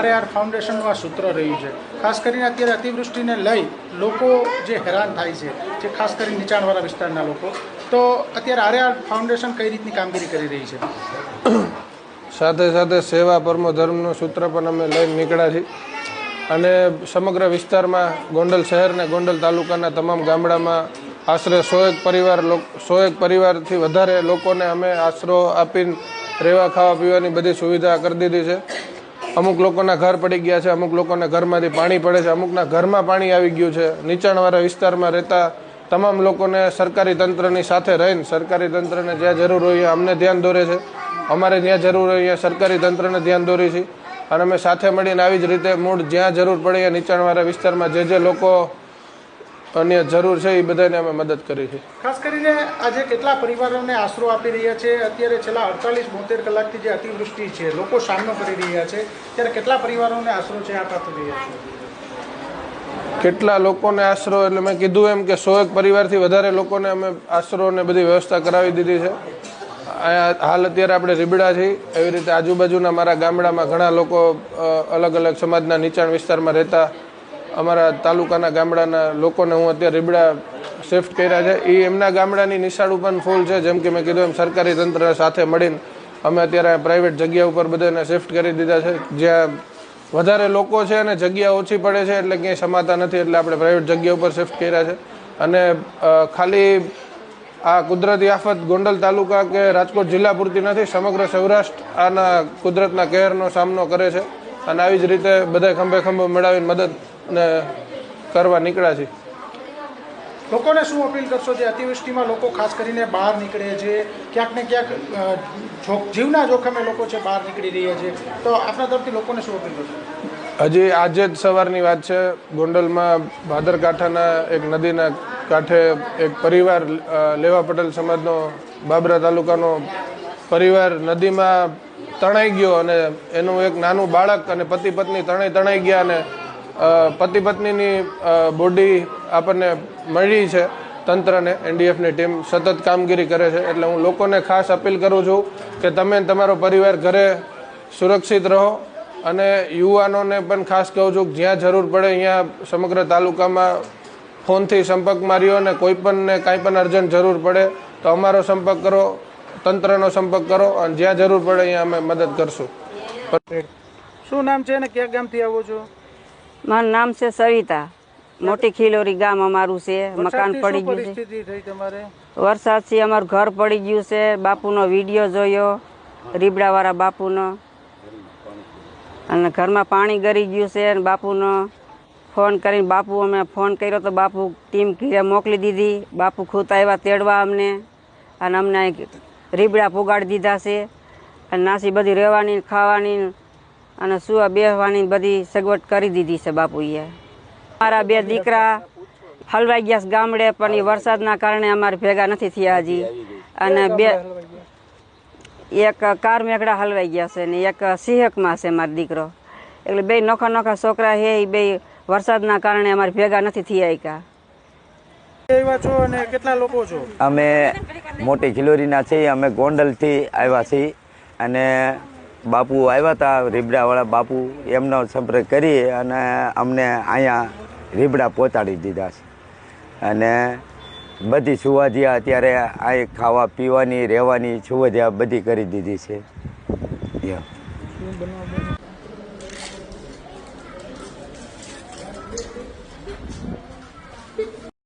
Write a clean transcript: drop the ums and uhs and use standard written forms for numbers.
RAR ફાઉન્ડેશનનું આ સૂત્ર રહ્યું છે। ખાસ કરીને અત્યારે અતિવૃષ્ટિને લઈ લોકો જે હેરાન થાય છે, જે ખાસ કરીને નીચાણવાળા વિસ્તારના લોકો, તો અત્યારે RAR ફાઉન્ડેશન કઈ રીતની કામગીરી કરી રહી છે? સાથે સાથે સેવા પરમો ધર્મનું સૂત્ર પણ અમે લઈને નીકળ્યા છીએ અને સમગ્ર વિસ્તારમાં ગોંડલ શહેર અને ગોંડલ તાલુકાના તમામ ગામડામાં આશરે 100 પરિવારથી વધારે લોકોને અમે આશરો આપીને રહેવા ખાવા પીવાની બધી સુવિધા કરી દીધી છે। અમુક લોકોના ઘર પડી ગયા છે, અમુક લોકોના ઘરમાંથી પાણી પડે છે, અમુકના ઘરમાં પાણી આવી ગયું છે। નીચાણવાળા વિસ્તારમાં રહેતા તમામ લોકોને સરકારી તંત્રની સાથે રહીને સરકારી તંત્રને જ્યાં જરૂર હોય અમને ધ્યાન દોરે છે, અમારે જ્યાં જરૂર હોય ત્યાં સરકારી તંત્રને ધ્યાન દોરી છે અને અમે સાથે મળીને આવી જ રીતે મૂળ જ્યાં જરૂર પડે ત્યાં નીચાણવાળા વિસ્તારમાં જે લોકો અન્ય જરૂર છે એ બધાને અમે મદદ કરી છે। ખાસ કરીને આજે કેટલા પરિવારોને આશરો આપી રહ્યા છે? અત્યારે છેલ્લા 48-72 કલાકથી જે અતિવૃષ્ટિ છે, લોકો સામનો કરી રહ્યા છે, ત્યારે કેટલા પરિવારોને આશરો છે આપ આપી રહ્યા છે? કેટલા લોકોને આશરો એટલે મેં કીધું એમ કે 100 પરિવારથી વધારે લોકોને અમે આશરો ને બધી વ્યવસ્થા કરાવી દીધી છે। હાલ અત્યારે આપણે રીબડા છીએ, એવી રીતે આજુબાજુના મારા ગામડામાં ઘણા લોકો અલગ અલગ સમાજના નીચાણ વિસ્તારમાં રહેતા અમારા તાલુકાના ગામડાના લોકોને હું અત્યારે રીબડા શિફ્ટ કર્યા છે। એ એમના ગામડાની નિશાળું પણ ફૂલ છે। જેમ કે મેં કીધું એમ સરકારી તંત્ર સાથે મળીને અમે અત્યારે પ્રાઇવેટ જગ્યા ઉપર બધાને શિફ્ટ કરી દીધા છે। જ્યાં વધારે લોકો છે અને જગ્યા ઓછી પડે છે એટલે ક્યાંય સમાતા નથી, એટલે આપણે પ્રાઇવેટ જગ્યા ઉપર શિફ્ટ કર્યા છે। અને ખાલી આ કુદરતી આફત ગોંડલ તાલુકા કે રાજકોટ જિલ્લા પૂરતી નથી, સમગ્ર સૌરાષ્ટ્ર આના કુદરતના કહેરનો સામનો કરે છે અને આવી જ રીતે બધા ખંભે ખંભો મેળવીને મદદ ને કરવા નીકળ્યા છે। લોકોને શું અપીલ કરશો જે અતિવૃષ્ટિમાં લોકો ખાસ કરીને બહાર નીકળે છે, ક્યાંક ને ક્યાંક જીવના જોખમે લોકો છે બહાર નીકળી રહ્યા છે, તો આપણા તરફથી લોકોને શું અપીલ કરશો? હજી આજે જ સવારની વાત છે, ગોંડલમાં ભાદરકાંઠાના એક નદીના કાંઠે એક પરિવાર, લેવા પટેલ સમાજનો બાબરા તાલુકાનો પરિવાર નદીમાં તણાઈ ગયો અને એનું એક નાનું બાળક અને પતિ પત્ની તણાઈ ગયા અને પતિ પત્નીની બોડી આપણને મળી છે। તંત્રને NDFની ટીમ સતત કામગીરી કરે છે, એટલે હું લોકોને ખાસ અપીલ કરું છું કે તમે તમારો પરિવાર ઘરે સુરક્ષિત રહો અને યુવાનોને પણ ખાસ કહું છું કે જ્યાં જરૂર પડે અહીંયા સમગ્ર તાલુકામાં ફોનથી સંપર્ક માર્યો અને કોઈ પણને કાંઈ પણ અર્જન્ટ જરૂર પડે તો અમારો સંપર્ક કરો, તંત્રનો સંપર્ક કરો અને જ્યાં જરૂર પડે અહીંયા અમે મદદ કરશું। શું નામ છે અને કયા ગામથી આવો છો? મારું નામ છે સવિતા, મોટી ખીલોરી ગામ અમારું છે। મકાન પડી ગયું છે, વરસાદથી અમારું ઘર પડી ગયું છે। બાપુનો વિડીયો જોયો, રીબડાવાળા બાપુનો, અને ઘરમાં પાણી ગરી ગયું છે અને બાપુનો ફોન કરીને અમે ફોન કર્યો તો બાપુ ટીમ ઘરે મોકલી દીધી। બાપુ ખુદ આવ્યા તેડવા અમને અને અમને રીબડા પુગાડી દીધા છે અને નાસી બધી રહેવાની, ખાવાની અને સુવા બેસવાની બધી સગવડ કરી દીધી છે બાપુએ। મારા 2 દીકરા હલવાઈ ગયા ગામડે, પણ એ વરસાદના કારણે અમારે ભેગા નથી થયા હજી, અને એક કારમેકડા હલવાઈ ગયા છે ને એક સિંહકમાં છે મારો દીકરો, એટલે 2 નોખા છોકરા છે, એ 2 વરસાદના કારણે અમારે ભેગા નથી થયા। કેટલા લોકો છો? અમે મોટી ખિલોરીના છીએ, અમે ગોંડલથી આવ્યા છીએ અને બાપુ આવ્યા હતા, રીબડાવાળા બાપુ, એમનો સંપર્ક કરી અને અમને અહીંયા રીબડા પહોંચાડી દીધા છે અને બધી સુવિધા અત્યારે અહીં ખાવા પીવાની, રહેવાની સુવિધા બધી કરી દીધી છે।